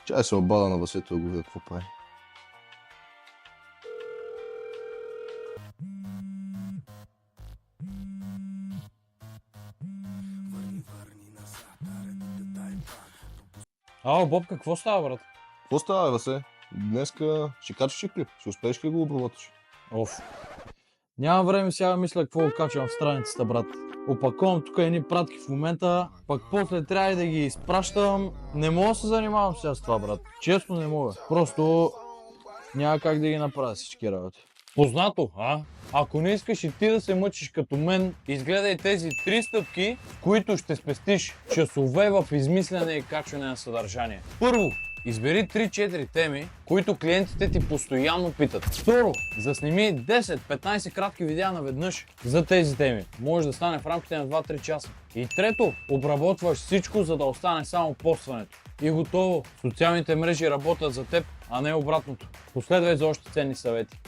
Чай се обада на Васето да го видя какво прави. Ало, Боб, какво става, брат? Какво става, Васе? Днеска ще качваш ли клип? Ще успееш ли го обработиш? Оф. Нямам време сега да мисля какво го качвам в страницата, брат. Опаковам тук едни пратки в момента, пък после трябва и да ги изпращам. Не мога да се занимавам сега с това, брат. Честно не мога. Просто няма как да ги направя всички работи. Познато, а? Ако не искаш и ти да се мъчиш като мен, изгледай тези 3 стъпки, в които ще спестиш часове в измислене и качване на съдържание. Първо, избери 3-4 теми, които клиентите ти постоянно питат. Второ, засними 10-15 кратки видеа наведнъж за тези теми. Може да стане в рамките на 2-3 часа. И трето, обработваш всичко, за да остане само постването. И готово. Социалните мрежи работят за теб, а не обратното. Последвай за още ценни съвети.